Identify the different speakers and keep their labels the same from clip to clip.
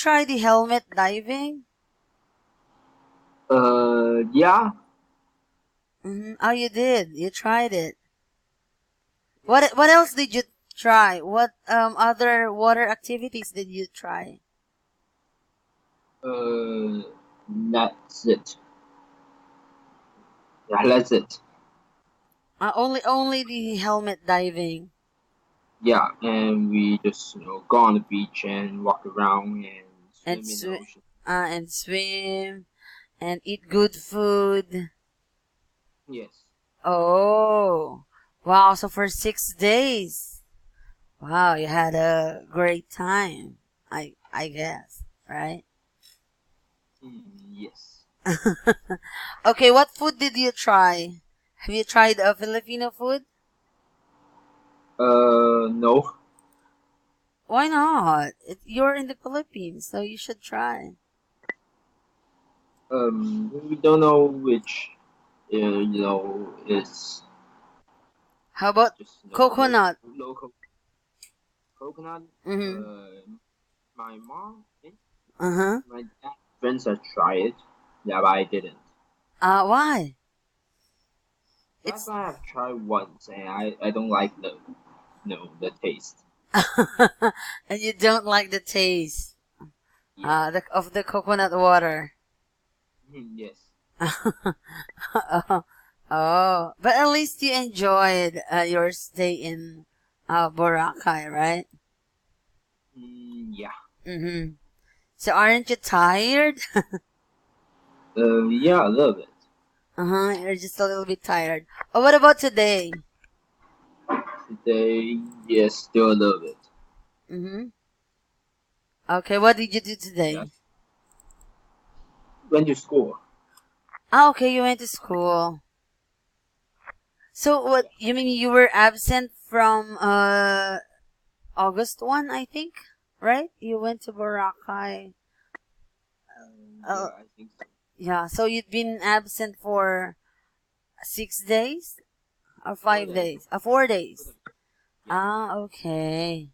Speaker 1: try the helmet diving?
Speaker 2: Yeah.
Speaker 1: Oh, you did. You tried it. What else did you try? What other water activities did you try?
Speaker 2: Uh, that's it. Yeah, that's it.
Speaker 1: Only the helmet diving
Speaker 2: Yeah, and we just go on the beach and walk around and
Speaker 1: and
Speaker 2: swim in the ocean.
Speaker 1: swim and eat good food.
Speaker 2: Yes.
Speaker 1: Oh, wow! So for 6 days, wow, you had a great time. I guess, right?
Speaker 2: Yes.
Speaker 1: Okay, what food did you try? Have you tried a Filipino food?
Speaker 2: No.
Speaker 1: Why not? You're in the Philippines, so you should try.
Speaker 2: We don't know which, is
Speaker 1: How about
Speaker 2: just
Speaker 1: coconut?
Speaker 2: local coconut.
Speaker 1: Mm-hmm.
Speaker 2: Uh, my mom,
Speaker 1: Uh-huh.
Speaker 2: my dad, friends have tried it. Yeah, but I didn't.
Speaker 1: Why?
Speaker 2: That's
Speaker 1: It's
Speaker 2: why I've tried once, and I don't like the the taste.
Speaker 1: and you don't like the taste
Speaker 2: Yeah.
Speaker 1: of the coconut water.
Speaker 2: Yes.
Speaker 1: Oh, oh, but at least you enjoyed your stay in Boracay, right?
Speaker 2: Yeah.
Speaker 1: Mm-hmm. So aren't you tired?
Speaker 2: Yeah, a little bit.
Speaker 1: Uh-huh, you're just a little bit tired. Oh, what about today?
Speaker 2: Today, yes, still a little bit.
Speaker 1: Mm-hmm. Okay, what did you do
Speaker 2: Yeah.
Speaker 1: today?
Speaker 2: Went to school.
Speaker 1: Okay, you went to school. So what,
Speaker 2: Yeah.
Speaker 1: you mean you were absent from August 1, I think? Right? You went to Boracay.
Speaker 2: Yeah,
Speaker 1: Uh,
Speaker 2: I think so.
Speaker 1: yeah, so you'd been absent for 6 days or
Speaker 2: Four
Speaker 1: five
Speaker 2: days.
Speaker 1: days? 4 days.
Speaker 2: Yeah.
Speaker 1: Okay.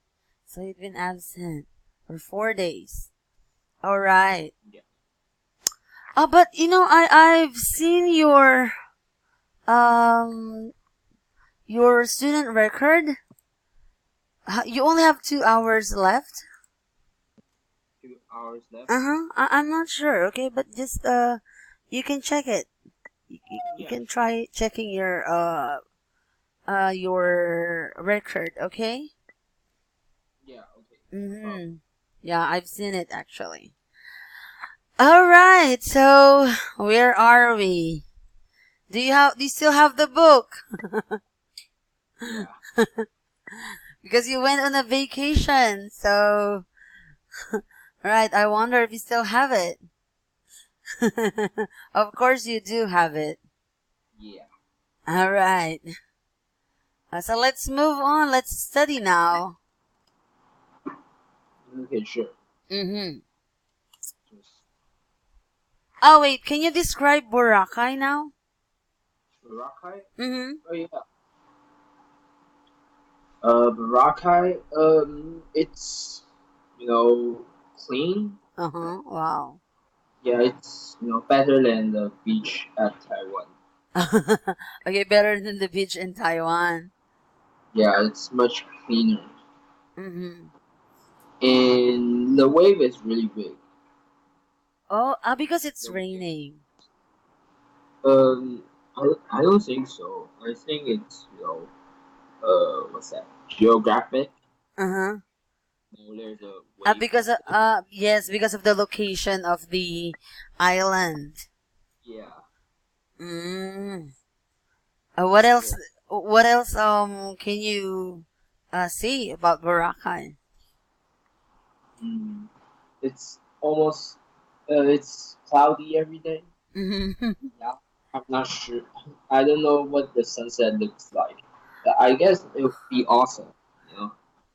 Speaker 1: So you've been absent for 4 days. All right.
Speaker 2: Yeah.
Speaker 1: But I've seen um your student record. You only have 2 hours left.
Speaker 2: 2 hours left.
Speaker 1: I'm not sure. Okay, but just you can check it. You
Speaker 2: Yeah,
Speaker 1: can
Speaker 2: sure.
Speaker 1: try checking your record. Okay.
Speaker 2: Yeah, okay. No problem.
Speaker 1: Mm-hmm. Yeah, I've seen it actually. All right. So where are we? Do you still have the book?
Speaker 2: Yeah.
Speaker 1: Because you went on a vacation. So right, I wonder if you still have it. Of course you do have it.
Speaker 2: Yeah.
Speaker 1: All right. So let's move on. Let's study now.
Speaker 2: Okay, sure.
Speaker 1: Mm-hmm.
Speaker 2: Just
Speaker 1: Oh wait, can you describe Boracay now?
Speaker 2: Boracay.
Speaker 1: Mm-hmm.
Speaker 2: Oh yeah. Boracay. It's clean.
Speaker 1: Uh-huh. Wow.
Speaker 2: Yeah, it's better than the beach at Taiwan.
Speaker 1: Okay, better than the beach in Taiwan.
Speaker 2: Yeah, it's much cleaner,
Speaker 1: Mm-hmm.
Speaker 2: and the wave is really big.
Speaker 1: Oh, because it's
Speaker 2: The wave.
Speaker 1: raining.
Speaker 2: I don't think so. I think it's what's that? Geographic.
Speaker 1: Uh-huh.
Speaker 2: There's a wave
Speaker 1: Because
Speaker 2: density.
Speaker 1: yes, because of the location of the island.
Speaker 2: Yeah.
Speaker 1: Mm. What else?
Speaker 2: Yeah.
Speaker 1: What else? Can you see about Boracay?
Speaker 2: Mm, it's almost it's cloudy every day.
Speaker 1: Mm-hmm.
Speaker 2: Yeah. I'm not sure. I don't know what the sunset looks like. But I guess it would be awesome. You know.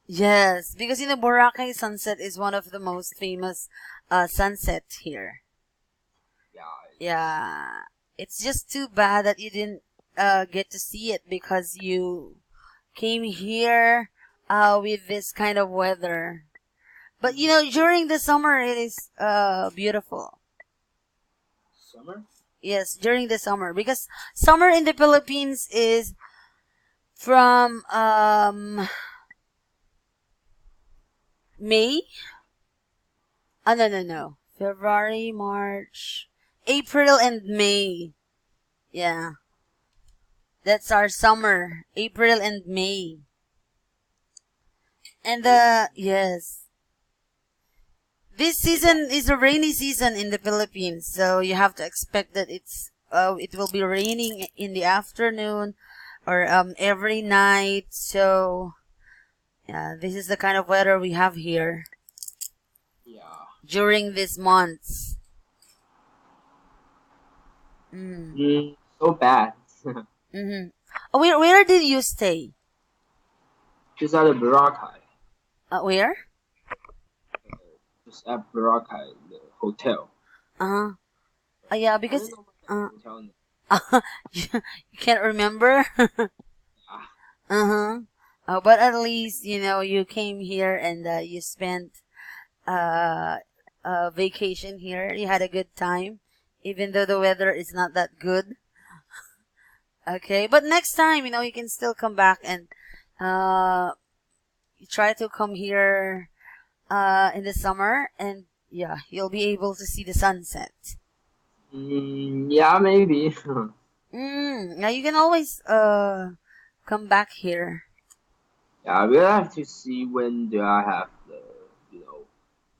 Speaker 1: Yes, because Boracay sunset is one of the most famous sunsets here.
Speaker 2: Yeah. It's.
Speaker 1: Yeah, it's just too bad that you didn't get to see it because you came here with this kind of weather. But during the summer it is beautiful.
Speaker 2: Summer?
Speaker 1: Yes, during the summer, because summer in the Philippines is from May. No, no, no. February, March, April, and May. Yeah, that's our summer. April and May. And yes, this season is a rainy season in the Philippines, so you have to expect that it will be raining in the afternoon or every night. So yeah, this is the kind of weather we have here
Speaker 2: Yeah.
Speaker 1: during these months. Mm.
Speaker 2: So bad.
Speaker 1: Mm-hmm. Oh, where did you stay?
Speaker 2: Just at the Boracay.
Speaker 1: Where?
Speaker 2: Just at Boracay, the hotel.
Speaker 1: Uh-huh. Yeah,
Speaker 2: I
Speaker 1: because
Speaker 2: don't know what
Speaker 1: uh,
Speaker 2: the hotel name.
Speaker 1: you can't remember.
Speaker 2: Ah,
Speaker 1: Uh-huh. But at least, you came here and you spent uh, a vacation here. You had a good time, even though the weather is not that good. Okay, but next time, you can still come back and uh, you try to come here in the summer, and yeah, you'll be able to see the sunset.
Speaker 2: yeah, maybe.
Speaker 1: Now you can always come back here.
Speaker 2: Yeah, we'll have to see when do I have the,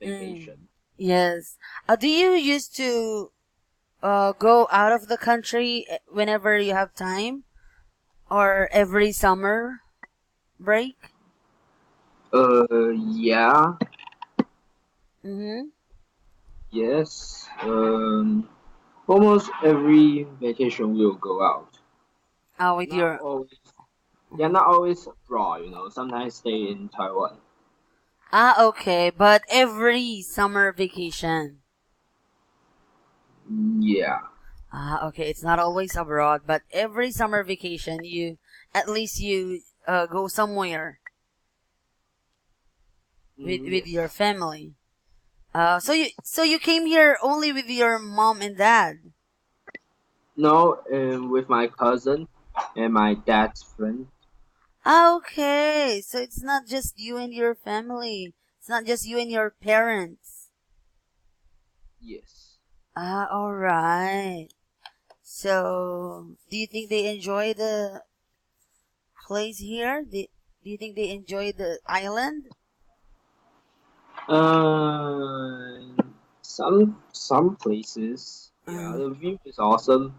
Speaker 1: Mm.
Speaker 2: vacation.
Speaker 1: Yes. Do you used to go out of the country whenever you have time, or every summer break?
Speaker 2: Yeah,
Speaker 1: Mm-hmm.
Speaker 2: yes. Almost every vacation we'll go out.
Speaker 1: With
Speaker 2: Not
Speaker 1: your.
Speaker 2: always. Yeah,
Speaker 1: Mhm.
Speaker 2: not always abroad. Sometimes stay in Taiwan.
Speaker 1: Okay, but every summer vacation.
Speaker 2: Yeah.
Speaker 1: Okay, it's not always abroad, but every summer vacation, at least you go somewhere with your
Speaker 2: Yes.
Speaker 1: family. So you came here only with your mom and dad.
Speaker 2: No, with my cousin and my dad's friend.
Speaker 1: Okay, so it's not just you and your family. It's not just you and your parents.
Speaker 2: Yes.
Speaker 1: All right. So, do you think they enjoy the place here? Do you think they enjoy the island?
Speaker 2: Uh, some places, yeah,
Speaker 1: Uh,
Speaker 2: the view is awesome,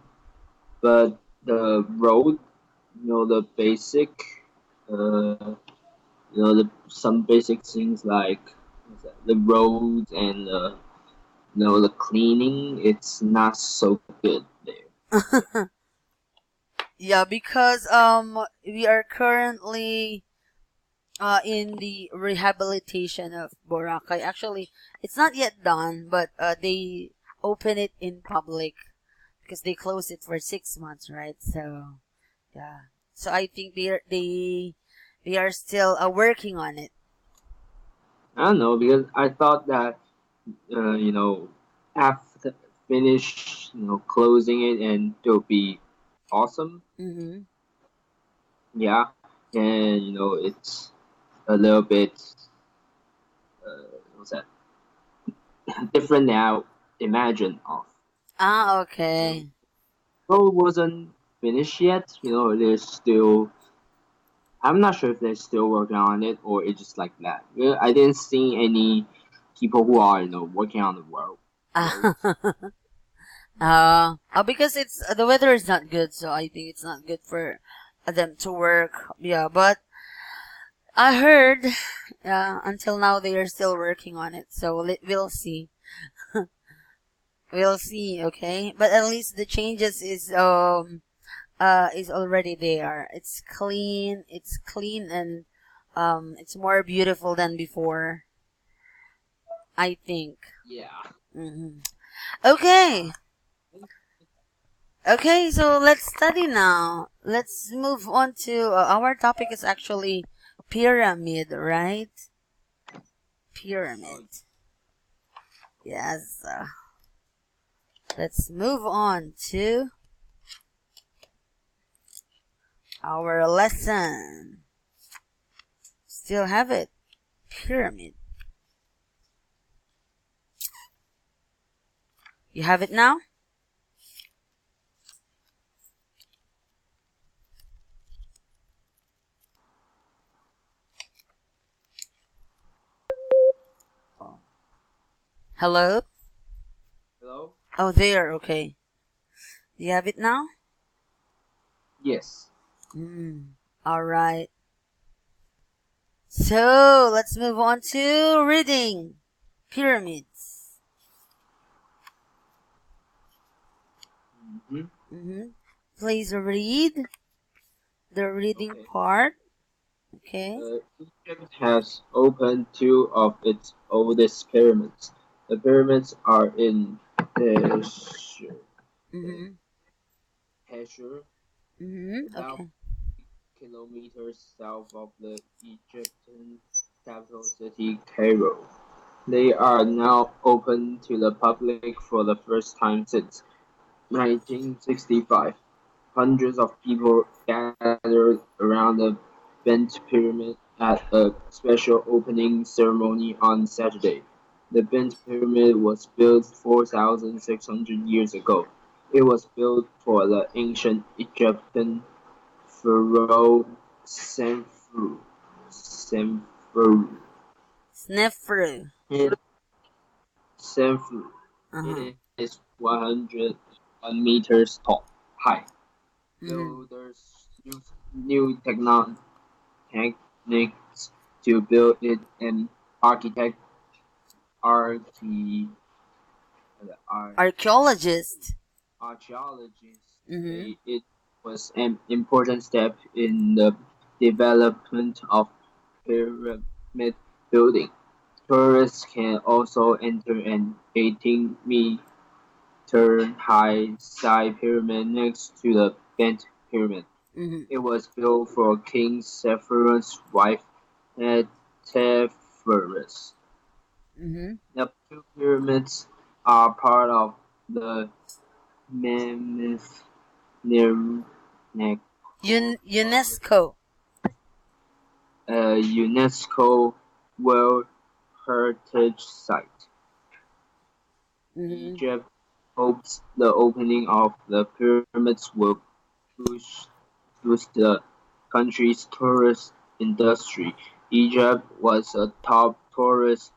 Speaker 2: but the road, the basic, some basic things like what's that, the roads and the cleaning, it's not so good there.
Speaker 1: yeah, because we are currently in the rehabilitation of Boracay. Actually, it's not yet done, but they open it in public because they closed it for 6 months, right? So yeah. So I think they are still working on it.
Speaker 2: I don't know because I thought that after finish closing it and it'll be awesome.
Speaker 1: Mm-hmm.
Speaker 2: Yeah, and it's a little bit what's that different now. Imagine of you know,
Speaker 1: Okay.
Speaker 2: road wasn't finished yet. There's still. I'm not sure if they're still working on it or it's just like that. I didn't see any people who are working on the roads.
Speaker 1: Because the weather is not good, so I think it's not good for them to work. Yeah, but I heard, until now they are still working on it, so we'll see. We'll see, okay? But at least the changes is already there. It's clean and it's more beautiful than before, I think.
Speaker 2: Yeah.
Speaker 1: Hmm. Okay. Okay, so let's study now. Let's move on to our topic is actually pyramid, right? pyramid. Yes. Let's move on to our lesson. Still have it. Pyramid. You have it now? Hello?
Speaker 2: Hello?
Speaker 1: Oh, there. Okay. Do you have it now?
Speaker 2: Yes.
Speaker 1: All right. So, let's move on to reading. Pyramids. Please read the reading
Speaker 2: Okay.
Speaker 1: part. Okay.
Speaker 2: Egypt has opened two of its oldest pyramids. The pyramids are in Peshur, about
Speaker 1: Okay.
Speaker 2: kilometers south of the Egyptian capital city, Cairo. They are now open to the public for the first time since 1965. Hundreds of people gathered around the bent pyramid at a special opening ceremony on Saturday. The bent pyramid was built 4,600 years ago. It was built for the ancient Egyptian pharaoh Senfru. Senfru.
Speaker 1: Snefru.
Speaker 2: It, Senfru.
Speaker 1: Uh-huh.
Speaker 2: It is 101 meters tall, high. So there's new techniques to build it, and archae-
Speaker 1: Archaeologist.
Speaker 2: archaeologists say it was an important step in the development of pyramid building. Tourists can also enter an 18-meter high side pyramid next to the bent pyramid. It was built for King Sepphoris' wife, Tephorus. The two pyramids are part of the Mammoth
Speaker 1: UNESCO.
Speaker 2: UNESCO World Heritage Site. Egypt hopes the opening of the pyramids will boost the country's tourist industry. Egypt was a top tourist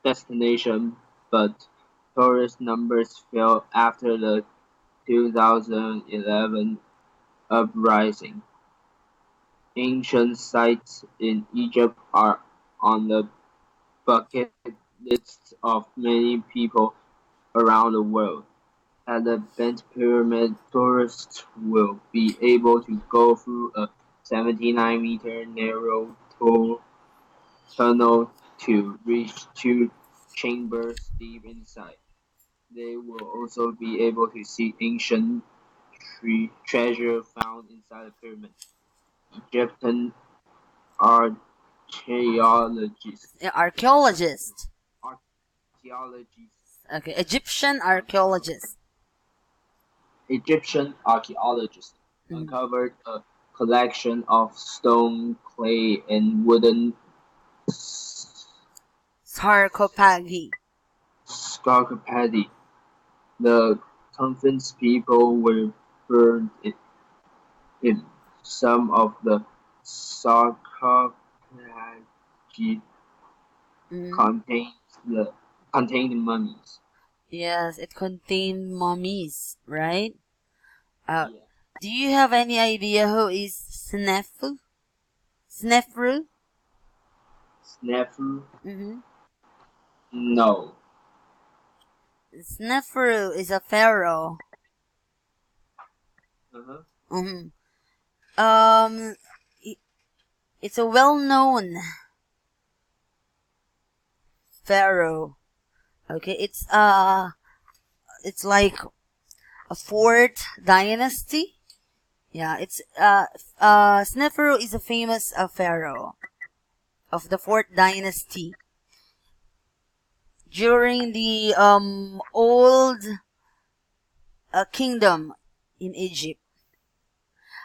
Speaker 2: destination, but tourist numbers fell after the 2011 uprising. Ancient sites in Egypt are on the bucket lists of many people around the world. At the Bent Pyramid, tourists will be able to go through a 79-meter narrow tunnel to reach two chambers deep inside. They will also be able to see ancient treasure found inside the pyramid. Egyptian archaeologists
Speaker 1: Archaeologist.
Speaker 2: archaeologists
Speaker 1: Okay. Egyptian archaeologists
Speaker 2: uncovered a collection of stone, clay, and wooden
Speaker 1: Sarcophagi.
Speaker 2: sarcophagi. The convinced people were burned in. Some of the sarcophagi contained mummies.
Speaker 1: Yes, it contained mummies, right?
Speaker 2: Yeah.
Speaker 1: Do you have any idea who is Snefru? Snefru?
Speaker 2: Snefru? No.
Speaker 1: Snefru is a pharaoh. It's a well-known pharaoh. Okay, it's like a fourth dynasty. Yeah, it's Snefru is a famous pharaoh of the fourth dynasty. during the old kingdom in Egypt.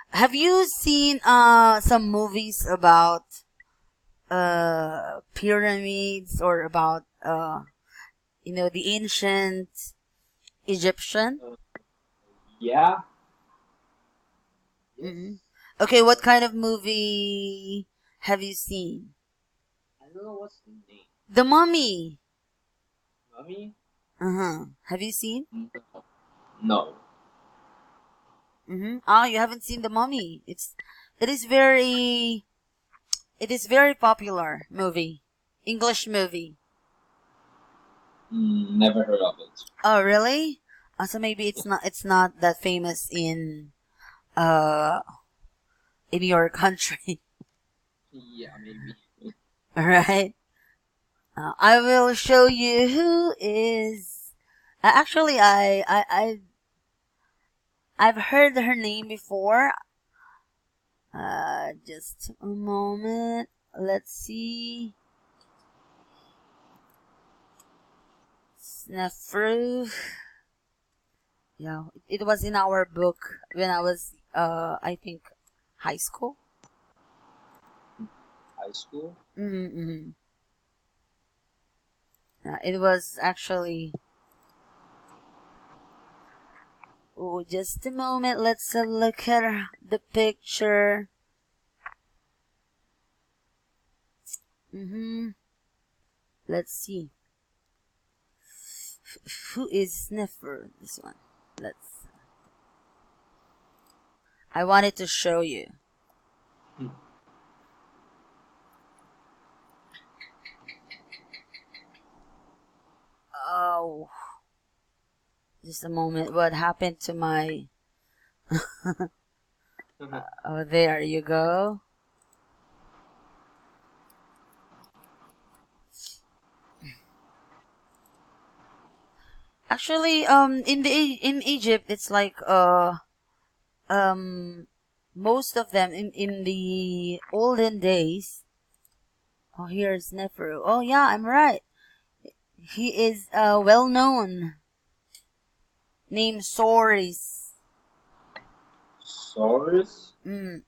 Speaker 1: Have you seen some movies about pyramids or about the ancient Egyptian?
Speaker 2: Yeah.
Speaker 1: Hmm.
Speaker 2: Yes.
Speaker 1: Okay, what kind of movie have you seen?
Speaker 2: I don't know what's the name.
Speaker 1: The Mummy.
Speaker 2: Mummy?
Speaker 1: Uh-huh. Have you seen?
Speaker 2: No.
Speaker 1: Mm-hmm. Oh, you haven't seen The Mummy. It is very it is very popular movie. English movie.
Speaker 2: Never heard of it.
Speaker 1: Oh, really? So maybe it's not that famous uh in your country.
Speaker 2: Yeah, maybe.
Speaker 1: All right. I will show you who is. Actually, I've heard her name before. Just a moment. Let's see. Snefru. Yeah, it was in our book when I was, I think, high school.
Speaker 2: High school?
Speaker 1: Mm-hmm. It was actually. Oh, just a moment. Let's look at the picture. Mm-hmm. Let's see. Who is Sniffer? This one. Let's. I wanted to show you.
Speaker 2: Hmm.
Speaker 1: Oh, just a moment. What happened to my? Oh, there you go. Actually, in Egypt, it's like um most of them in the olden days. Oh, here's Neferu. Oh yeah, I'm right. He is well known. Named Soris.
Speaker 2: Saurus?
Speaker 1: Mm,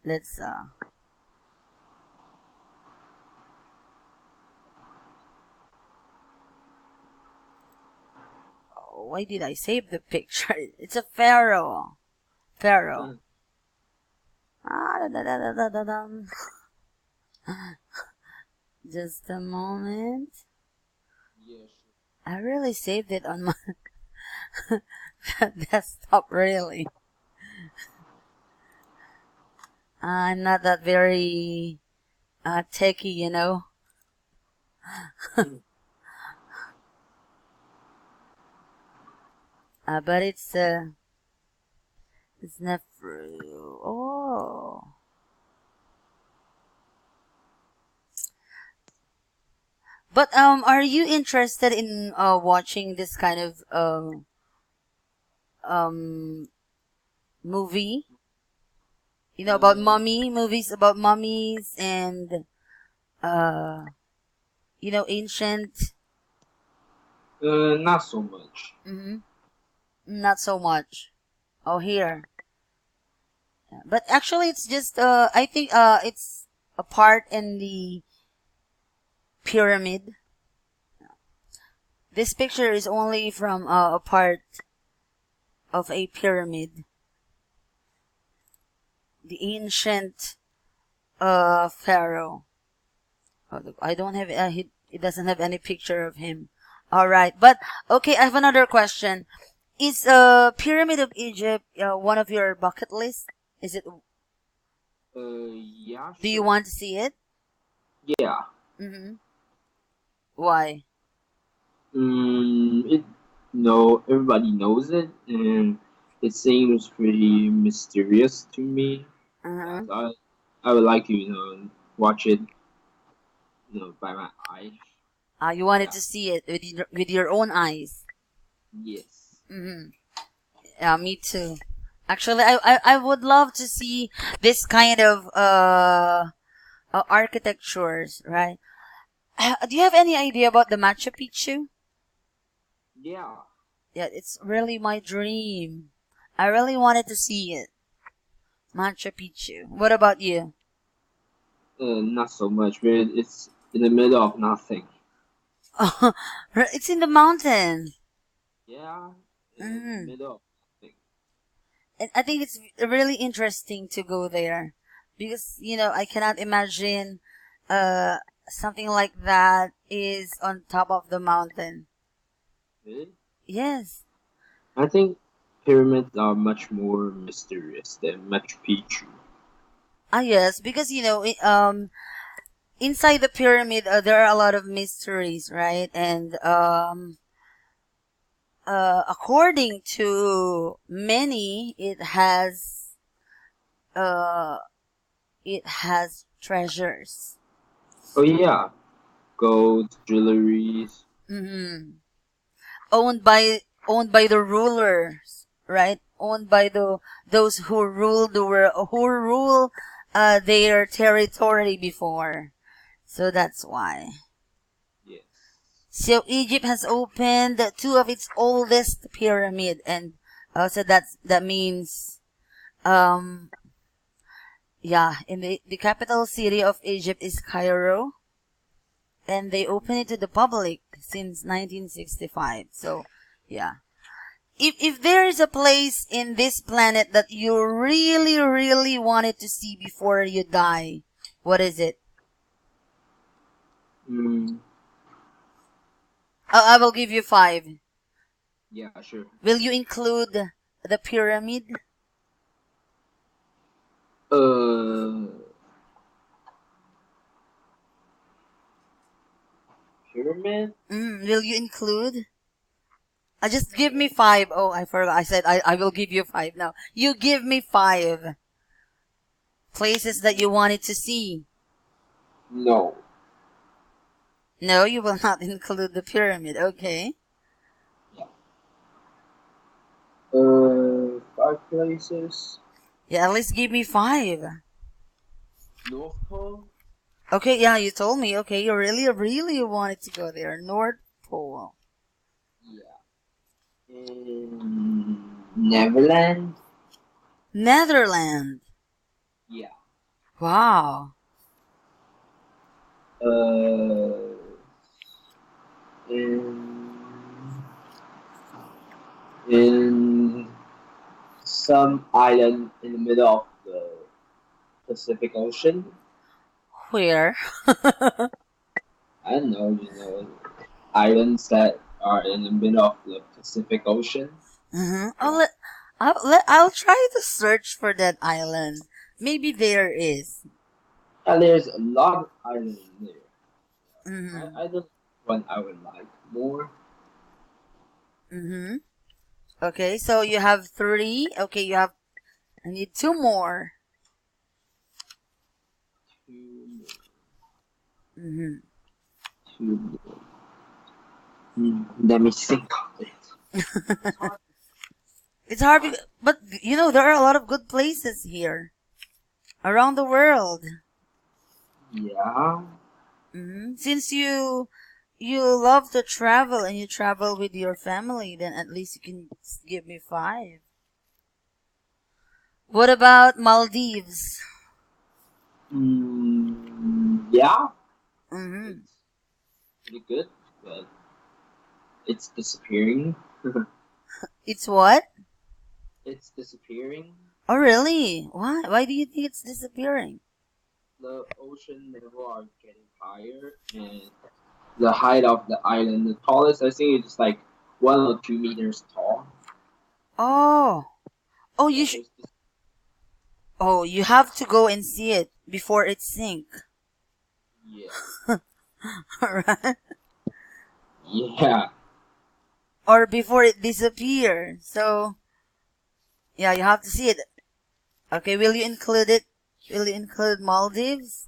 Speaker 1: let's oh, why did I save the picture? It's a pharaoh. Pharaoh.
Speaker 2: Hmm.
Speaker 1: Ah, da, da, da, da, da, da. Just a moment.
Speaker 2: Yeah, sure.
Speaker 1: I really saved it on my desktop, really. I'm not that very techy, you know.
Speaker 2: Hmm.
Speaker 1: But it's Nefru. Oh. But are you interested in watching this kind of um movie? You know about
Speaker 2: Uh,
Speaker 1: mummy movies about mummies and uh ancient.
Speaker 2: not so much.
Speaker 1: Mm-hmm. Not so much. Oh, here. But actually, it's just I think it's a part in the pyramid. This picture is only from a part of a pyramid. The ancient pharaoh. Oh, look, I don't have it doesn't have any picture of him. All right, but okay, I have another question. Is Pyramid of Egypt one of your bucket list? Is it?
Speaker 2: Yeah,
Speaker 1: Do you
Speaker 2: sure.
Speaker 1: want to see it?
Speaker 2: Yeah.
Speaker 1: Mm-hmm. Why?
Speaker 2: It no, everybody knows it, and it seems pretty mysterious to me. Yeah,
Speaker 1: Uh-huh.
Speaker 2: so I would like to watch it by my eye.
Speaker 1: You wanted
Speaker 2: Yeah.
Speaker 1: to see it with your own eyes.
Speaker 2: Yes.
Speaker 1: Mm-hmm. Yeah, me too. Actually, I would love to see this kind of architectures, right? Do you have any idea about the Machu Picchu?
Speaker 2: Yeah,
Speaker 1: Yeah, it's really my dream. I really wanted to see it. Machu Picchu. What about you?
Speaker 2: not so much, but it's in the middle of nothing.
Speaker 1: It's in the mountain.
Speaker 2: Yeah, in the
Speaker 1: Mm.
Speaker 2: middle of nothing.
Speaker 1: And I think it's really interesting to go there because, I cannot imagine uh something like that is on top of the mountain.
Speaker 2: Really?
Speaker 1: Yes.
Speaker 2: I think pyramids are much more mysterious than Machu Picchu.
Speaker 1: Ah, yes, because inside the pyramid there are a lot of mysteries, right? And according to many, uh it has treasures.
Speaker 2: Oh yeah, gold, jewelries.
Speaker 1: Hmm. Owned by the rulers, right? Owned by those who rule the world, who rule their territory before. So that's why.
Speaker 2: Yes.
Speaker 1: So Egypt has opened two of its oldest pyramid, and so that means um yeah, in the capital city of Egypt is Cairo, and they opened it to the public since 1965. So yeah, if there is a place in this planet that you really really wanted to see before you die, what is it?
Speaker 2: Mm,
Speaker 1: I will give you five.
Speaker 2: yeah, sure.
Speaker 1: Will you include the pyramid?
Speaker 2: Uh, pyramid?
Speaker 1: Will you include? Just give me five. Oh, I forgot. I said I will give you five now. You give me five places that you wanted to see.
Speaker 2: No.
Speaker 1: No, you will not include the pyramid. Okay.
Speaker 2: Five places.
Speaker 1: Yeah, at least give me five.
Speaker 2: North Pole.
Speaker 1: Okay, yeah, you told me. Okay, you really, really wanted to go there. North Pole.
Speaker 2: Yeah. In Neverland.
Speaker 1: Netherlands.
Speaker 2: Yeah.
Speaker 1: Wow.
Speaker 2: Uh, in in some island in the middle of the Pacific Ocean.
Speaker 1: Where?
Speaker 2: I don't know, islands that are in the middle of the Pacific Ocean.
Speaker 1: Mm-hmm.
Speaker 2: Yeah.
Speaker 1: I'll try to search for that island. Maybe there is.
Speaker 2: There's a lot of islands there.
Speaker 1: Mm-hmm.
Speaker 2: I don't one I would like more.
Speaker 1: Mm-hmm. Okay, so you have three. Okay, I need two more.
Speaker 2: Two,
Speaker 1: Mm-hmm.
Speaker 2: two. Let me think of it.
Speaker 1: It's hard, but there are a lot of good places here around the world.
Speaker 2: Yeah.
Speaker 1: Since you love to travel and you travel with your family, then at least you can give me five. What about Maldives?
Speaker 2: Yeah.
Speaker 1: Mm-hmm.
Speaker 2: It's pretty good, but it's disappearing.
Speaker 1: It's what?
Speaker 2: It's disappearing.
Speaker 1: Oh, really? Why? Why do you think it's disappearing?
Speaker 2: The ocean level are getting higher, and the height of the island, the tallest I think it's like 1 or 2 meters tall.
Speaker 1: Oh, oh,
Speaker 2: Yeah, so it's
Speaker 1: oh, you have to go and see it before it sink.
Speaker 2: yeah,
Speaker 1: Alright?
Speaker 2: yeah.
Speaker 1: Or before it disappears. So, yeah, you have to see it. Okay, will you include it? Will you include Maldives?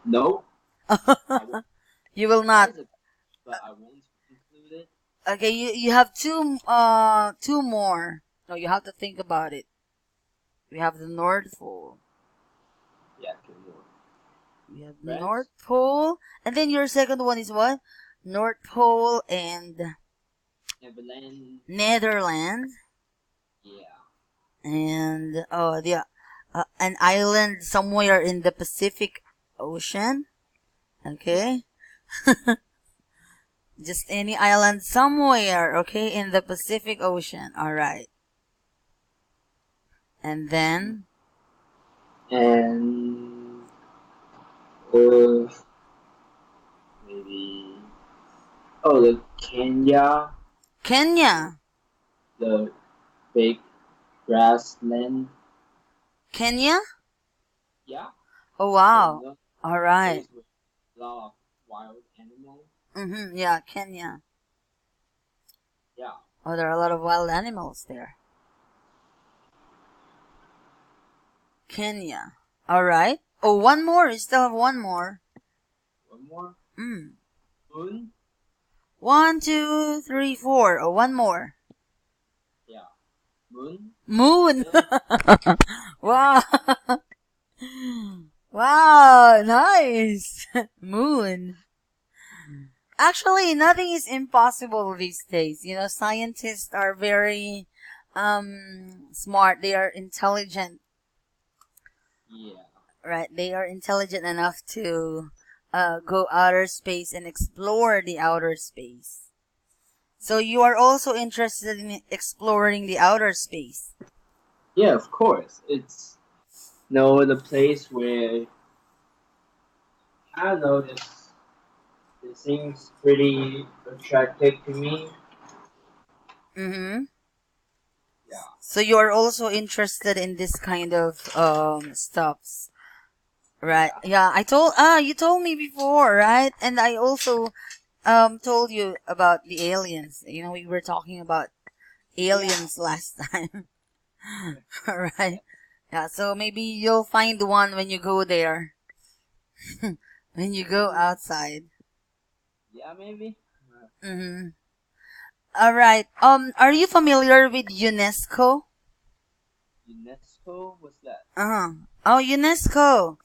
Speaker 2: No, I won't
Speaker 1: You will not.
Speaker 2: advise it, but I won't include it.
Speaker 1: Okay, you have two more. No, you have to think about it. We have the North Pole.
Speaker 2: Yeah, 2 more.
Speaker 1: We have
Speaker 2: France.
Speaker 1: North Pole. And then your second one is what? North Pole and
Speaker 2: Netherlands.
Speaker 1: Netherlands.
Speaker 2: Yeah.
Speaker 1: And an island somewhere in the Pacific Ocean. Okay. Just any island somewhere, okay, in the Pacific Ocean. All right. And then
Speaker 2: And maybe the Kenya,
Speaker 1: Kenya.
Speaker 2: the big grassland.
Speaker 1: Kenya?
Speaker 2: Yeah.
Speaker 1: Oh wow.
Speaker 2: The
Speaker 1: All right.
Speaker 2: place with a lot of wild animals.
Speaker 1: Yeah, Kenya.
Speaker 2: Yeah.
Speaker 1: Oh, there are a lot of wild animals there. Kenya. All right. Oh, one more. You still have one more.
Speaker 2: One more.
Speaker 1: Mm.
Speaker 2: Moon.
Speaker 1: 1, 2, 3, 4. Oh, one more.
Speaker 2: Yeah. Moon.
Speaker 1: Moon.
Speaker 2: Yeah.
Speaker 1: Wow. Wow, nice. Moon. Actually, nothing is impossible these days. You know, scientists are very smart. They are intelligent,
Speaker 2: Yeah.
Speaker 1: right? They are intelligent enough to go outer space and explore the outer space. So you are also interested in exploring the outer space.
Speaker 2: Yeah, of course. It's the place where I don't know this. It seems pretty attractive to me.
Speaker 1: Mm-hmm.
Speaker 2: Yeah.
Speaker 1: So you are also interested in this kind of stuffs, right? Yeah, you told me before, right? And I also told you about the aliens. You know, we were talking about aliens last time. All right. Yeah, so maybe you'll find one when you go there. When you go outside.
Speaker 2: Yeah, maybe.
Speaker 1: Mm-hmm. All right. Are you familiar with UNESCO?
Speaker 2: UNESCO? What's that?
Speaker 1: Uh-huh. Oh, UNESCO.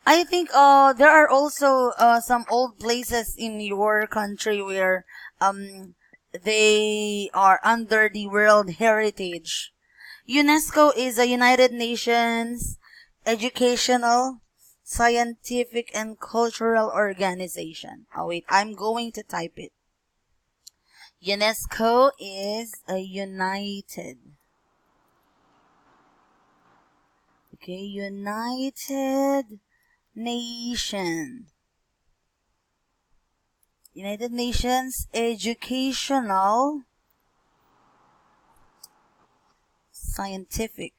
Speaker 1: I think there are also some old places in your country where they are under the World Heritage. UNESCO is a United Nations educational, scientific, and cultural organization. Oh wait, I'm going to type it. UNESCO is a United Nation. United Nations Educational, Scientific,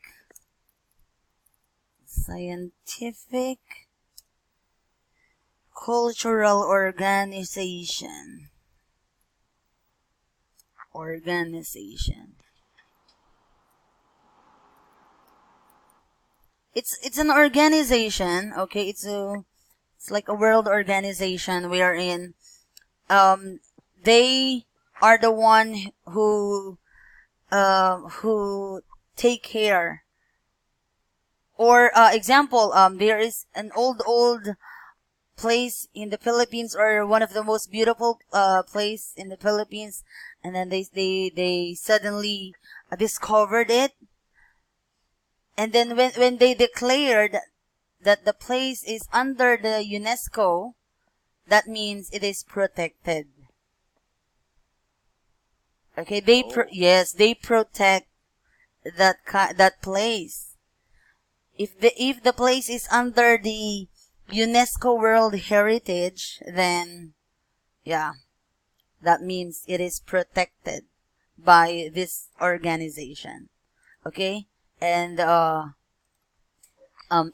Speaker 1: Cultural Organization. It's an organization, okay? It's like a world organization wherein they are the one who take care, or example, there is an old place in the Philippines, or one of the most beautiful place in the Philippines, and then they suddenly discovered it, and then when they declared that the place is under the UNESCO, that means it is protected. Okay, they protect that place. If the place is under the UNESCO World Heritage, then yeah, that means it is protected by this organization. Okay, and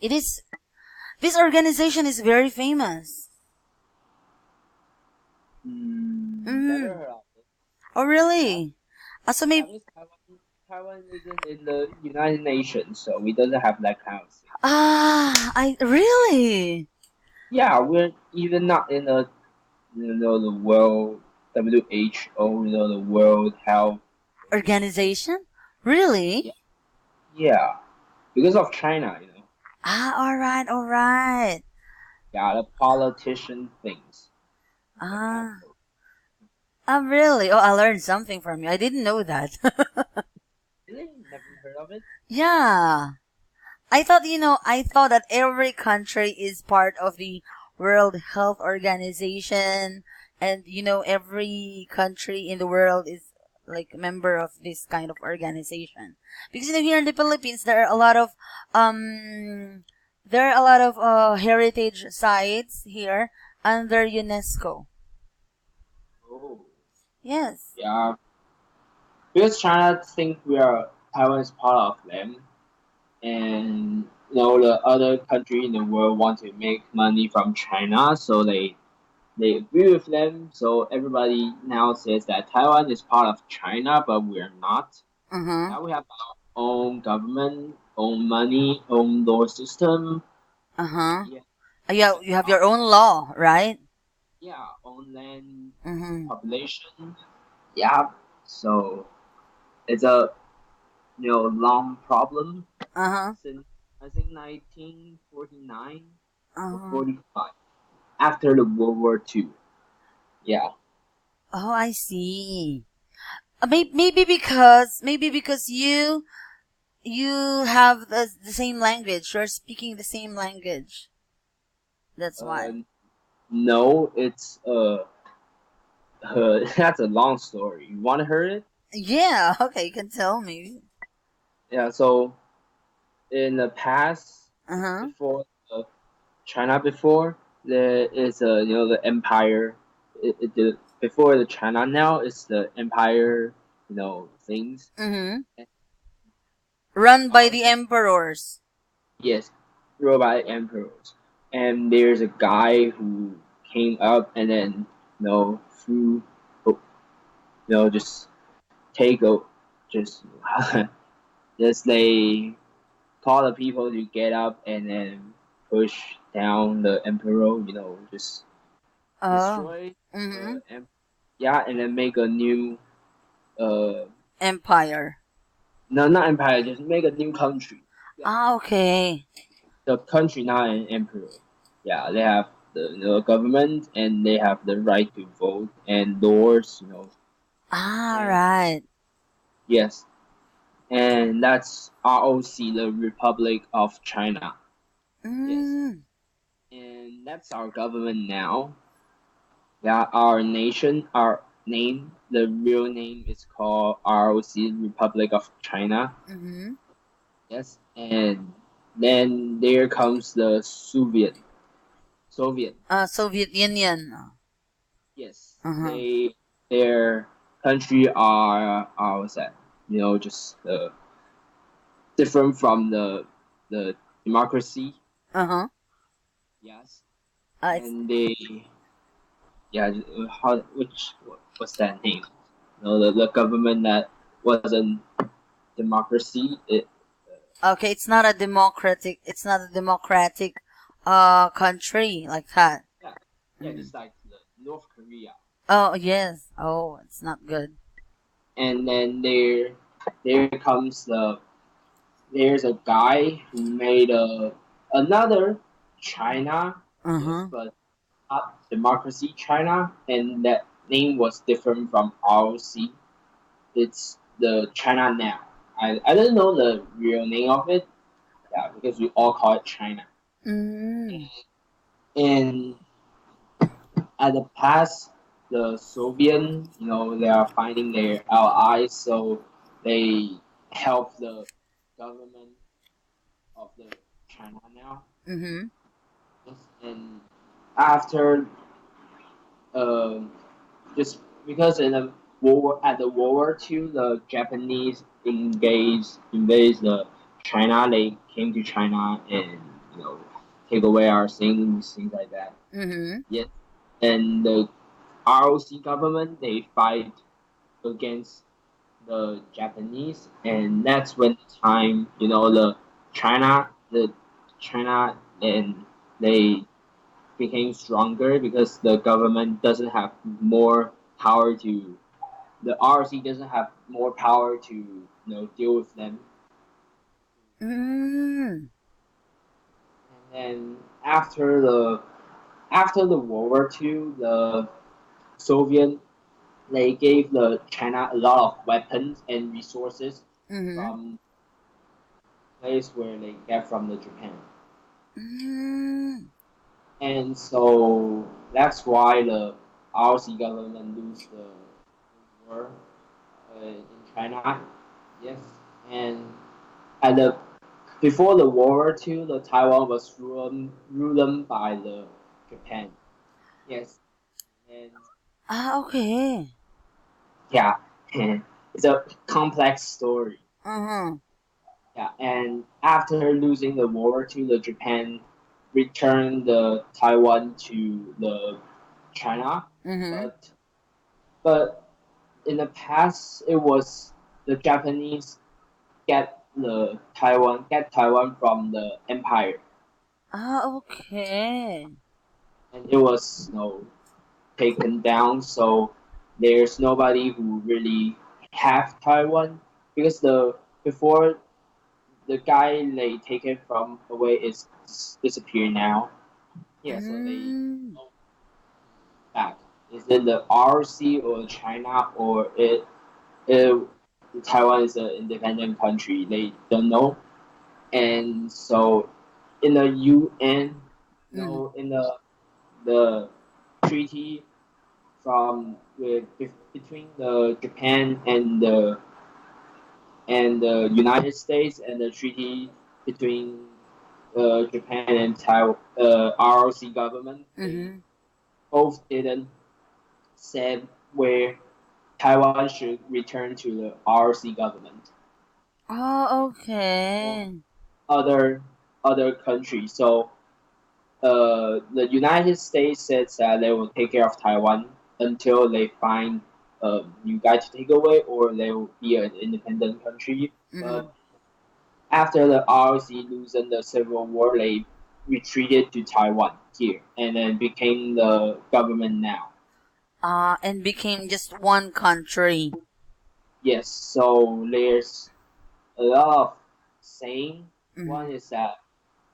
Speaker 1: it is this organization is very famous.
Speaker 2: Never heard of it.
Speaker 1: Oh really? So maybe
Speaker 2: Taiwan isn't in the United Nations, so we doesn't have that kind of thing.
Speaker 1: I really.
Speaker 2: Yeah, we're even not in the the World WHO, the World Health
Speaker 1: Organization? Really?
Speaker 2: Yeah. Yeah, because of China.
Speaker 1: All right, all right.
Speaker 2: Yeah, the politician things. Like that.
Speaker 1: Ah, really? Oh, I learned something from you. I didn't know that.
Speaker 2: Really? Never heard of it?
Speaker 1: Yeah. I thought that every country is part of the World Health Organization, and every country in the world is like a member of this kind of organization. Because here in the Philippines um there are a lot of heritage sites here under UNESCO.
Speaker 2: Oh.
Speaker 1: Yes.
Speaker 2: Yeah. Because China think we are Taiwan is part of them, and the other country in the world want to make money from China, so they agree with them. So everybody now says that Taiwan is part of China, but we are not.
Speaker 1: Uh-huh.
Speaker 2: Now we have our own government, own money, own law system.
Speaker 1: Uh-huh.
Speaker 2: Yeah,
Speaker 1: Yeah,
Speaker 2: and
Speaker 1: you have your own law, right?
Speaker 2: yeah, own land,
Speaker 1: Mm-hmm.
Speaker 2: population. Yeah, so it's a long problem
Speaker 1: Uh-huh.
Speaker 2: since I think 1949 or
Speaker 1: Uh-huh.
Speaker 2: 45 after the World War Two. Yeah.
Speaker 1: Oh, I see. Maybe because you have the same language. You're speaking the same language. That's why.
Speaker 2: Uh, no, it's that's a long story. You want to hear it?
Speaker 1: Yeah. Okay, you can tell me.
Speaker 2: Yeah. So in the past,
Speaker 1: Uh huh.
Speaker 2: before China, before there is the empire. Before the China now is the empire. Things.
Speaker 1: Mm-hmm.
Speaker 2: And,
Speaker 1: Run by
Speaker 2: uh,
Speaker 1: the emperors.
Speaker 2: yes, robot emperors. And there's a guy who came up and then through just take a just just they call the people to get up and then push down the emperor. Just
Speaker 1: Oh.
Speaker 2: destroy
Speaker 1: Mm-hmm.
Speaker 2: the yeah, and then make a new uh
Speaker 1: Empire.
Speaker 2: no, not empire, just make a new country. Yeah,
Speaker 1: Ah, okay.
Speaker 2: the country not an emperor. Yeah, they have the government and they have the right to vote and doors.
Speaker 1: Ah,
Speaker 2: And
Speaker 1: right.
Speaker 2: yes, and that's ROC, the Republic of China. Yes,
Speaker 1: Mm.
Speaker 2: and that's our government now. Yeah, our nation, our name, the real name is called ROC, Republic of China.
Speaker 1: Mm-hmm.
Speaker 2: Yes, and then there comes the Soviet.
Speaker 1: Soviet Union.
Speaker 2: Yes,
Speaker 1: Uh-huh.
Speaker 2: their country are what's that? Just different from the democracy.
Speaker 1: Uh-huh.
Speaker 2: Yes,
Speaker 1: It's
Speaker 2: and they yeah how what's that name? The government that wasn't democracy.
Speaker 1: okay. It's not a democratic country like that.
Speaker 2: Yeah, yeah,
Speaker 1: Mm.
Speaker 2: just like the North Korea.
Speaker 1: Oh yes. Oh, it's not good.
Speaker 2: And then there comes there's a guy who made another China, yes,
Speaker 1: Uh-huh.
Speaker 2: but not democracy China, and that name was different from ROC. It's the China now. I don't know the real name of it, yeah, because we all call it China.
Speaker 1: Mm.
Speaker 2: And at the past, the Soviet, they are finding their allies, so they help the government of the China now.
Speaker 1: Mm-hmm.
Speaker 2: Yes, and after um, just because in the World War II, the Japanese invades the China. They came to China and take away our things like that.
Speaker 1: Mm-hmm.
Speaker 2: Yes, and the ROC government they fight against the Japanese, and that's when the time the China and they became stronger because the government doesn't have more power to the RC doesn't have more power to deal with them.
Speaker 1: Mm.
Speaker 2: And then after the after the World War II, the Soviet they gave the China a lot of weapons and resources
Speaker 1: Mm-hmm.
Speaker 2: from place where they get from the Japan,
Speaker 1: Mm.
Speaker 2: and so that's why the RC government lose the war in China. Yes, and at the before the World War II, the Taiwan was ruled by the Japan. Yes, and
Speaker 1: Ah, okay.
Speaker 2: yeah, it's a complex story.
Speaker 1: Uh-huh.
Speaker 2: Yeah, and after losing the World War II, the Japan returned the Taiwan to the China,
Speaker 1: Mm-hmm.
Speaker 2: but but in the past it was the Japanese get Taiwan from the empire,
Speaker 1: Ah, okay.
Speaker 2: and it was taken down. So there's nobody who really have Taiwan because the before the guy they take it from away is disappeared now. Yeah, so they
Speaker 1: Mm.
Speaker 2: go back. Is it the RC or China or it Taiwan is an independent country? They don't know, and so in the UN,
Speaker 1: Mm.
Speaker 2: in the treaty between the Japan and the United States and the treaty between Japan and Taiwan, ROC government, they
Speaker 1: Mm-hmm.
Speaker 2: both didn't said where Taiwan should return to the ROC government.
Speaker 1: Oh,
Speaker 2: Or
Speaker 1: okay.
Speaker 2: other other countries. So the United States says that they will take care of Taiwan until they find a new guy to take away, or they will be an independent country.
Speaker 1: Mm-hmm.
Speaker 2: But after the ROC losing the Civil War, they retreated to Taiwan here and then became the government now.
Speaker 1: And became just one country.
Speaker 2: Yes, so there's a lot of saying.
Speaker 1: Mm-hmm.
Speaker 2: One is that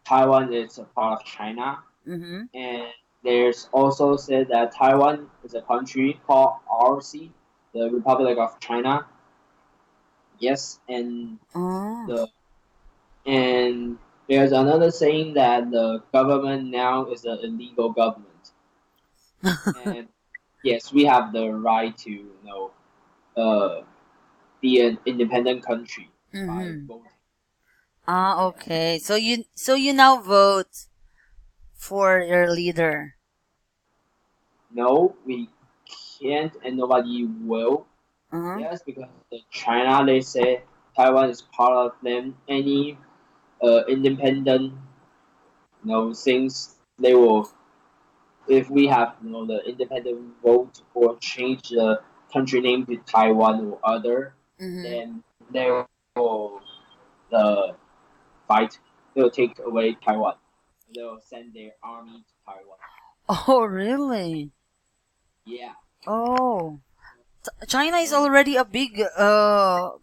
Speaker 2: Taiwan is a part of China,
Speaker 1: Mm-hmm.
Speaker 2: and there's also said that Taiwan is a country called ROC, the Republic of China. Yes,
Speaker 1: Oh.
Speaker 2: the and there's another saying that the government now is an illegal government. And yes, we have the right to uh, be an independent country by
Speaker 1: Mm-hmm.
Speaker 2: voting.
Speaker 1: Ah,
Speaker 2: Yes.
Speaker 1: okay. So you now vote for your leader.
Speaker 2: No, we can't, and nobody will.
Speaker 1: Uh-huh.
Speaker 2: Yes, because the China they say Taiwan is part of them. Any independent things they will if we have the independent vote or change the country name to Taiwan or other,
Speaker 1: Mm-hmm.
Speaker 2: then they will uh, fight. They'll take away Taiwan. They'll send their army to Taiwan.
Speaker 1: Oh, really?
Speaker 2: Yeah,
Speaker 1: Oh, China is
Speaker 2: and
Speaker 1: already a big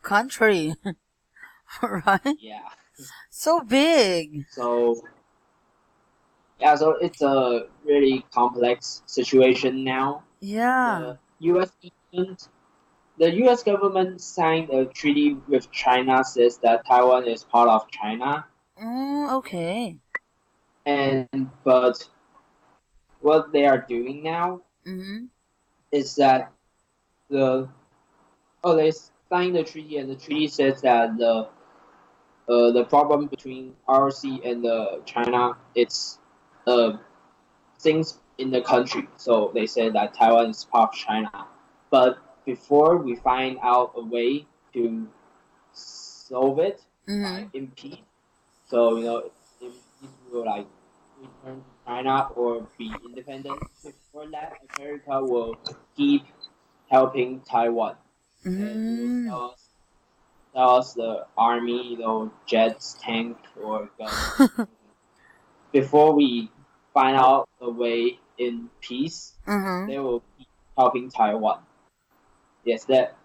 Speaker 1: country, right?
Speaker 2: yeah.
Speaker 1: So big.
Speaker 2: So yeah, so it's a really complex situation now.
Speaker 1: Yeah.
Speaker 2: The U.S. agent, the U.S. government signed a treaty with China, says that Taiwan is part of China,
Speaker 1: Okay.
Speaker 2: and but what they are doing now
Speaker 1: Mm-hmm.
Speaker 2: is that the they signed the treaty, and the treaty says that the problem between RC and China it's uh, things in the country. So they said that Taiwan is part of China. But before we find out a way to solve it
Speaker 1: Mm-hmm.
Speaker 2: by in peace, so in peace we will like return to China or be independent. Before that, America will keep helping Taiwan and will
Speaker 1: Mm-hmm.
Speaker 2: sell us the army, jets, tank, or guns. Before we find out a way in peace,
Speaker 1: Mm-hmm.
Speaker 2: they will keep helping Taiwan. Yes, that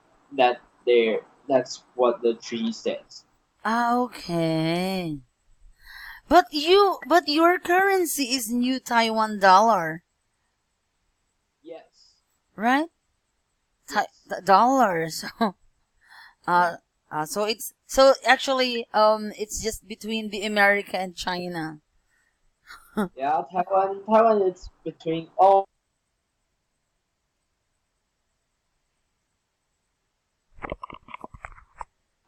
Speaker 2: that's what the treaty says.
Speaker 1: Ah, okay. but your currency is new Taiwan dollar,
Speaker 2: Yes.
Speaker 1: right?
Speaker 2: Yes.
Speaker 1: The dollar. So, uh, so actually, it's just between the America and China.
Speaker 2: Yeah, Taiwan is between all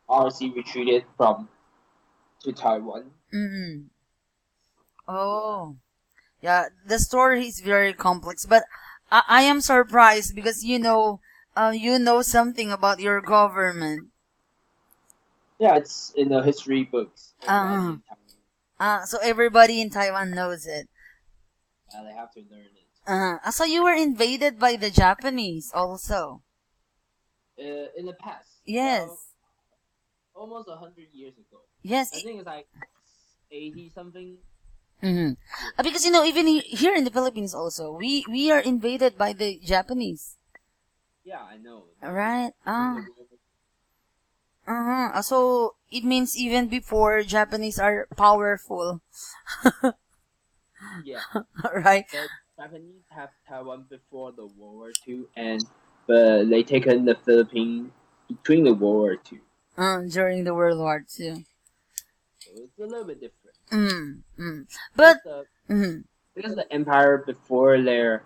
Speaker 2: RC retreated from to Taiwan.
Speaker 1: Mm.
Speaker 2: Yeah.
Speaker 1: Oh, yeah. The story is very complex, but I am surprised because you know something about your government.
Speaker 2: Yeah, it's in the history books. Everybody
Speaker 1: Uh,
Speaker 2: in Taiwan,
Speaker 1: so everybody in Taiwan knows it.
Speaker 2: yeah, they have to learn it.
Speaker 1: So you were invaded by the Japanese also.
Speaker 2: In the past, yeah,
Speaker 1: Yes.
Speaker 2: almost 100 years ago.
Speaker 1: Yes.
Speaker 2: I think it's like 80 something.
Speaker 1: Mm-hmm.
Speaker 2: Yeah,
Speaker 1: Because even here in the Philippines also, we are invaded by the Japanese.
Speaker 2: yeah, I know.
Speaker 1: Right?
Speaker 2: During the war.
Speaker 1: Uh-huh. So it means even before Japanese are powerful,
Speaker 2: Yeah,
Speaker 1: right?
Speaker 2: but Japanese have Taiwan before the World War II, and but they taken the Philippines between the World War II.
Speaker 1: During the World War II.
Speaker 2: So it's a little bit different.
Speaker 1: Mm, mm.
Speaker 2: Because
Speaker 1: But,
Speaker 2: the
Speaker 1: mm,
Speaker 2: because the empire before they're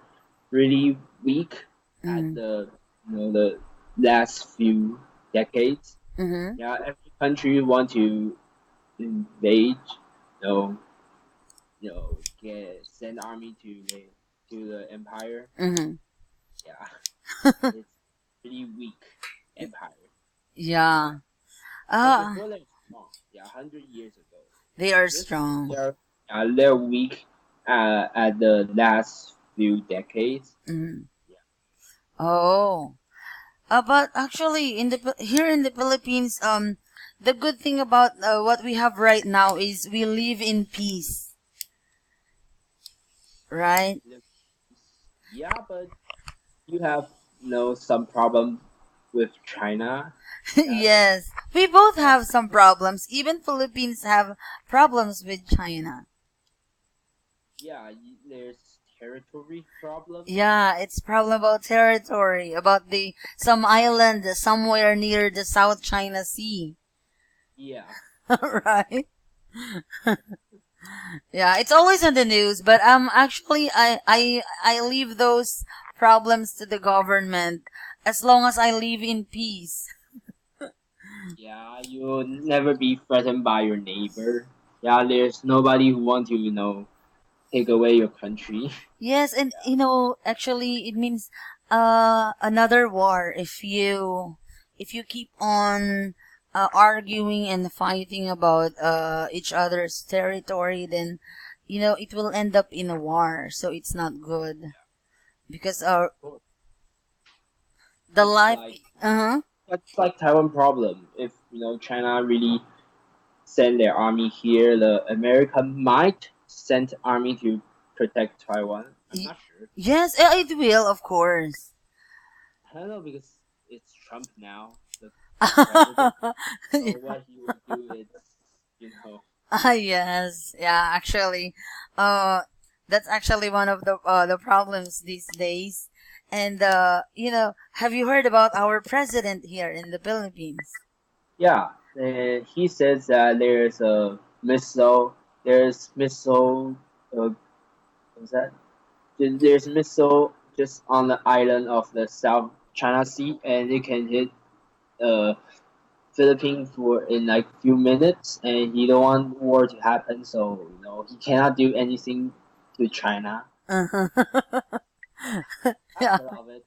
Speaker 2: really weak at
Speaker 1: mm,
Speaker 2: the last few decades.
Speaker 1: mm,
Speaker 2: Yeah, every country want to invade, get send army to the empire.
Speaker 1: mm.
Speaker 2: Yeah, it's pretty weak empire.
Speaker 1: Yeah.
Speaker 2: But
Speaker 1: Ah,
Speaker 2: before they're strong, yeah, 100 years ago.
Speaker 1: they are
Speaker 2: Just
Speaker 1: strong.
Speaker 2: they're weak at the last few decades.
Speaker 1: Mm.
Speaker 2: Yeah,
Speaker 1: Oh. But actually, here in the Philippines, the good thing about what we have right now is we live in peace, right?
Speaker 2: yeah, but you have some problem with China. Yeah,
Speaker 1: Yes, we both
Speaker 2: yeah,
Speaker 1: have some problems. Even Philippines have problems with China.
Speaker 2: yeah. There's territory problem.
Speaker 1: Yeah, it's problem about territory, about the some island somewhere near the South China Sea,
Speaker 2: Yeah,
Speaker 1: right? Yeah, it's always on the news, but actually I leave those problems to the government as long as I live in peace.
Speaker 2: yeah. You'll never be threatened by your neighbor. Yeah, there's nobody who want to take away your country.
Speaker 1: Yes, and actually it means another war if you keep on arguing and fighting about each other's territory, then it will end up in a war, so it's not good because the
Speaker 2: It's
Speaker 1: life.
Speaker 2: like
Speaker 1: Uh-huh.
Speaker 2: That's like Taiwan problem. If China really send their army here, the America might send army to protect Taiwan. I'm
Speaker 1: Y-
Speaker 2: not sure.
Speaker 1: yes, it will, of course.
Speaker 2: I don't know because it's Trump now, the president. So what he will do is, you know,
Speaker 1: Yes, yeah, actually, uh, that's actually one of the problems these days. And have you heard about our president here in the Philippines?
Speaker 2: yeah. He says that there's missile. What's that? There's missile just on the island of the South China Sea, and it can hit uh Philippines for in like few minutes, and he don't want war to happen, so he cannot do anything to China.
Speaker 1: Uh-huh.
Speaker 2: I
Speaker 1: Yeah,
Speaker 2: love it.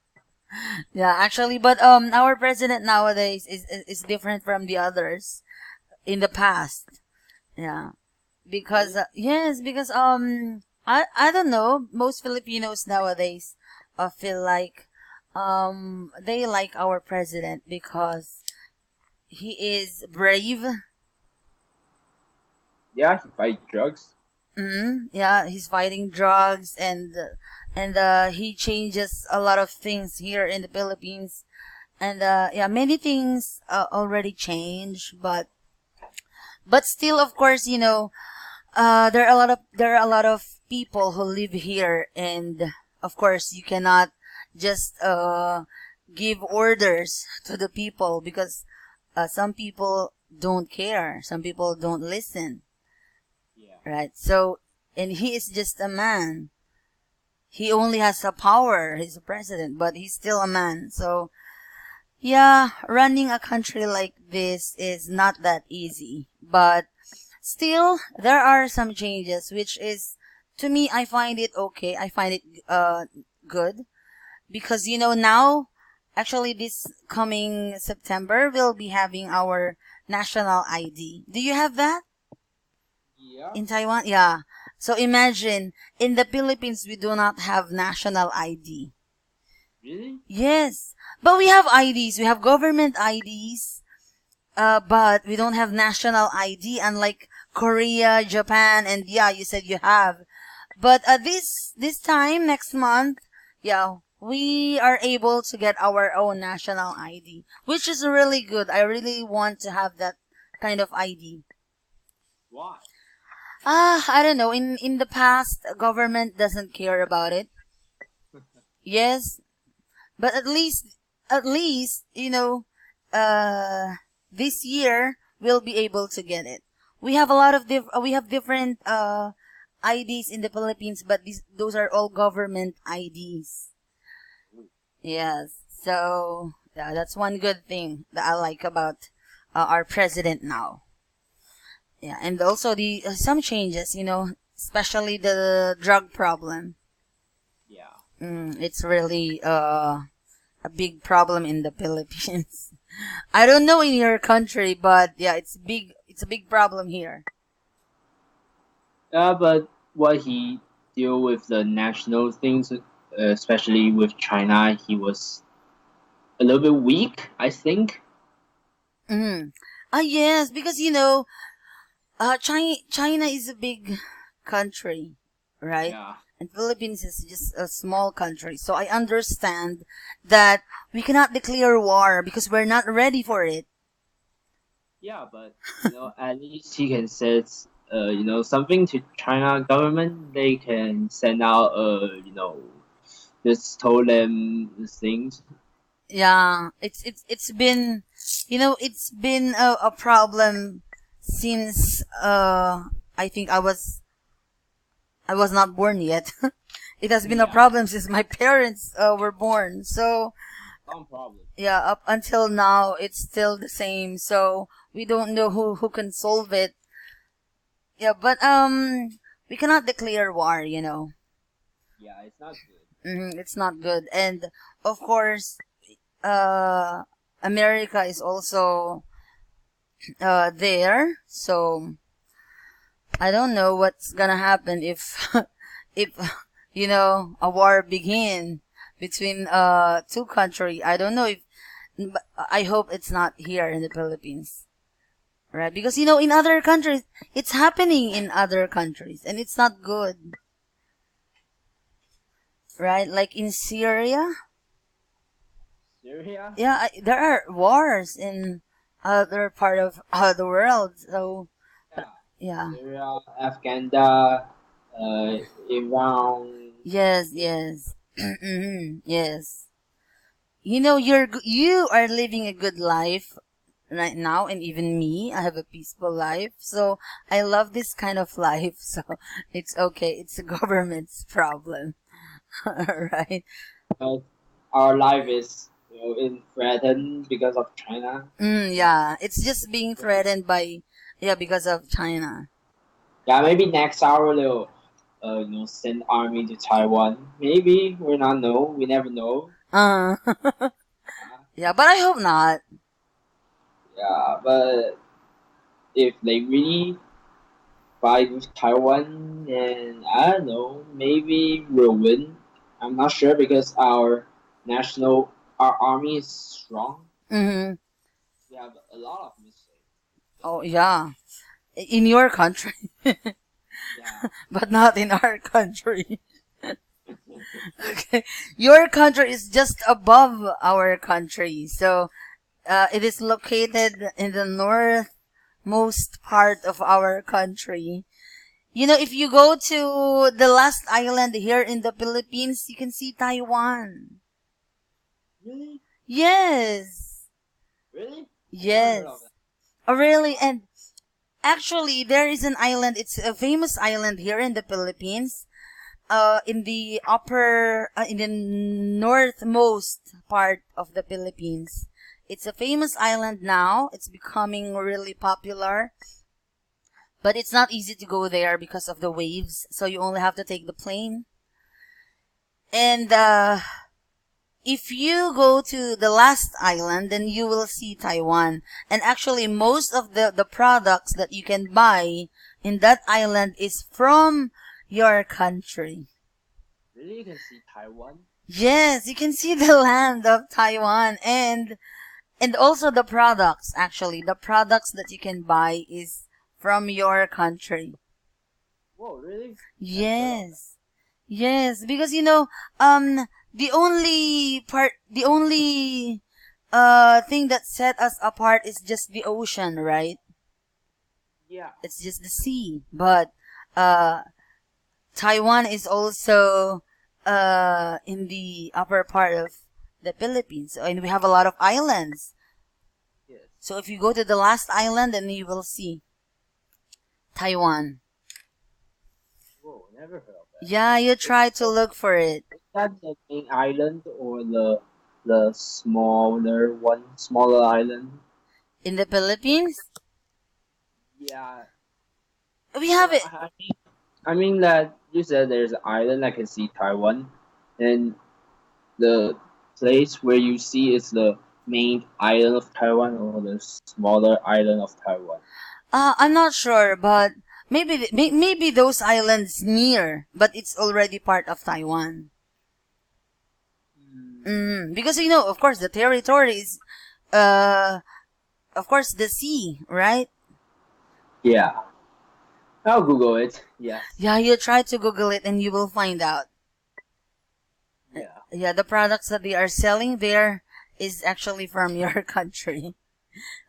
Speaker 1: yeah, actually, but our president nowadays is different from the others in the past. Yeah, because
Speaker 2: Really?
Speaker 1: yes, because I don't know, most Filipinos nowadays feel like they like our president because he is brave.
Speaker 2: Yeah, he fight drugs.
Speaker 1: Yeah, he's fighting drugs, and he changes a lot of things here in the Philippines. And yeah, many things already changed, but still, of course, there are a lot of people who live here, and of course you cannot just give orders to the people, because some people don't care, some people don't listen,
Speaker 2: Yeah.
Speaker 1: right? So, and he is just a man. He only has a power. He's a president, but he's still a man. So, yeah, running a country like this is not that easy. But still, there are some changes, which is, to me, I find it okay. I find it good, because now, actually, this coming September, we'll be having our national ID. Do you have that
Speaker 2: Yeah.
Speaker 1: in Taiwan? Yeah. So imagine, in the Philippines, we do not have national ID.
Speaker 2: Really?
Speaker 1: Yes, but we have IDs. We have government IDs, but we don't have national ID, unlike Korea, Japan, and yeah, you said you have. But this time next month, yeah, we are able to get our own national ID, which is really good. I really want to have that kind of ID.
Speaker 2: Why?
Speaker 1: I don't know. In the past, government doesn't care about it. Yes, but at least this year we'll be able to get it. We have a lot of we have different IDs in the Philippines, but those are all government IDs. Yes. So, yeah, that's one good thing that I like about our president now. Yeah, and also the some changes, especially the drug problem.
Speaker 2: Yeah.
Speaker 1: It's really a big problem in the Philippines. I don't know in your country, but yeah, it's big. It's a big problem here.
Speaker 2: But what he deal with the national things, especially with China, he was a little bit weak, I think.
Speaker 1: Mm. Yes, because China is a big country, right?
Speaker 2: Yeah.
Speaker 1: And Philippines is just a small country. So I understand that we cannot declare war because we're not ready for it.
Speaker 2: Yeah, but at least he can say something to China government. They can send out just told them things.
Speaker 1: Yeah, it's been, it's been a problem since I think I was not born yet. It has been a
Speaker 2: Yeah.
Speaker 1: problem since my parents were born. So
Speaker 2: Some problem.
Speaker 1: yeah, up until now it's still the same. So we don't know who can solve it. Yeah, but we cannot declare war.
Speaker 2: Yeah, it's not good.
Speaker 1: It's not good. And of course, uh America is also there. So I don't know what's gonna happen if if a war begin between two country. I don't know if, but I hope it's not here in the Philippines, right? Because in other countries, it's happening in other countries, and it's not good, right? Like in Syria,
Speaker 2: Syria.
Speaker 1: yeah, there are wars in other part of the world. So
Speaker 2: Yeah.
Speaker 1: yeah,
Speaker 2: Syria, Afghanistan, Iran.
Speaker 1: yes, yes, Mhm, yes. You are living a good life right now, and even me, I have a peaceful life. So I love this kind of life. So it's okay. It's the government's problem, right?
Speaker 2: But our life is in threatened because of China.
Speaker 1: Yeah, it's just being threatened by, yeah, because of China.
Speaker 2: Yeah, maybe next hour they'll send army to Taiwan. Maybe we not know. We never know.
Speaker 1: Uh,
Speaker 2: Uh,
Speaker 1: yeah, but I hope not.
Speaker 2: yeah, but if they really fight with Taiwan, then I don't know. Maybe we'll win. I'm not sure because our army is strong.
Speaker 1: hmm
Speaker 2: We have a lot of mistakes.
Speaker 1: Oh yeah, in your country,
Speaker 2: Yeah.
Speaker 1: but not in our country. Okay, your country is just above our country, so it is located in the northmost part of our country. if you go to the last island here in the Philippines, you can see Taiwan.
Speaker 2: Really?
Speaker 1: Yes.
Speaker 2: Really?
Speaker 1: Yes. Oh, really? And actually, there is an island. It's a famous island here in the Philippines. In the in the northmost part of the Philippines. It's a famous island now. It's becoming really popular. But it's not easy to go there because of the waves. So you only have to take the plane. And, if you go to the last island, then you will see Taiwan. And actually, most of the products that you can buy in that island is from your country.
Speaker 2: Really? You can see Taiwan?
Speaker 1: Yes, you can see the land of Taiwan and also the products, actually. The products that you can buy is from your country.
Speaker 2: Whoa, really?
Speaker 1: Yes. Yes, because the only thing that set us apart is just the ocean, right?
Speaker 2: Yeah.
Speaker 1: It's just the sea. But Taiwan is also in the upper part of the Philippines, and we have a lot of islands.
Speaker 2: Yes.
Speaker 1: So if you go to the last island, then you will see Taiwan.
Speaker 2: Whoa, never heard of that.
Speaker 1: Yeah, you try to look for it.
Speaker 2: Is that the main island or the smaller island?
Speaker 1: In the Philippines,
Speaker 2: Yeah.
Speaker 1: we have it.
Speaker 2: I mean that you said there's an island I can see Taiwan, and the place where you see is the main island of Taiwan or the smaller island of Taiwan.
Speaker 1: I'm not sure, but maybe those islands near, but it's already part of Taiwan. Because of course, the territory is, of course, the sea, right?
Speaker 2: Yeah. I'll Google it. Yes.
Speaker 1: Yeah, you try to Google it and you will find out.
Speaker 2: Yeah.
Speaker 1: Yeah, the products that they are selling there is actually from your country.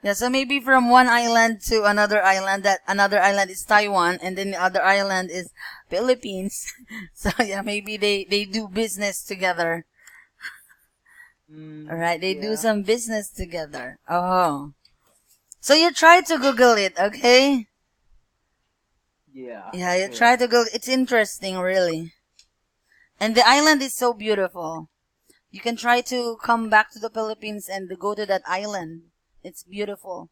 Speaker 1: Yeah, so maybe from one island to another island, that another island is Taiwan, and then the other island is Philippines. So yeah, maybe they do business together. Alright, they do some business together. Oh. So you try to Google it, okay?
Speaker 2: Yeah.
Speaker 1: Yeah, you try to Google. It's interesting, really. And the island is so beautiful. You can try to come back to the Philippines and go to that island. It's beautiful.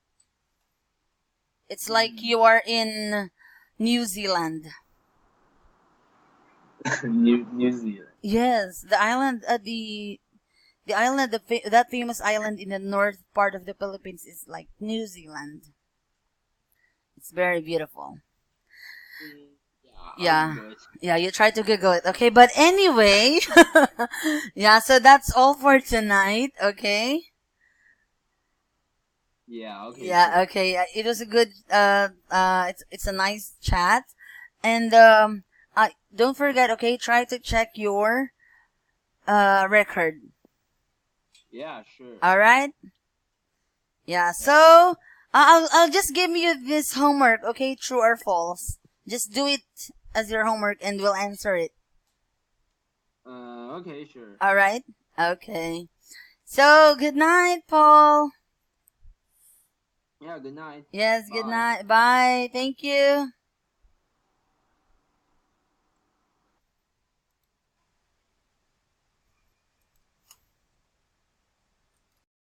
Speaker 1: It's like you are in New Zealand.
Speaker 2: New Zealand.
Speaker 1: Yes, the island, that famous island in the north part of the Philippines is like New Zealand. It's very beautiful. Yeah. Yeah, you try to Google it. Okay, but anyway, yeah, so that's all for tonight, okay?
Speaker 2: Yeah, okay.
Speaker 1: Yeah,
Speaker 2: Sure.
Speaker 1: okay. It was a good it's a nice chat. And don't forget, okay, try to check your record.
Speaker 2: Yeah, sure.
Speaker 1: All right? Yeah, so I'll just give you this homework, okay? True or false. Just do it as your homework and we'll answer it.
Speaker 2: Okay, sure.
Speaker 1: All right? Okay. So, good night, Paul.
Speaker 2: Yeah, good night.
Speaker 1: Yes, good
Speaker 2: Bye.
Speaker 1: night. Bye. Thank you.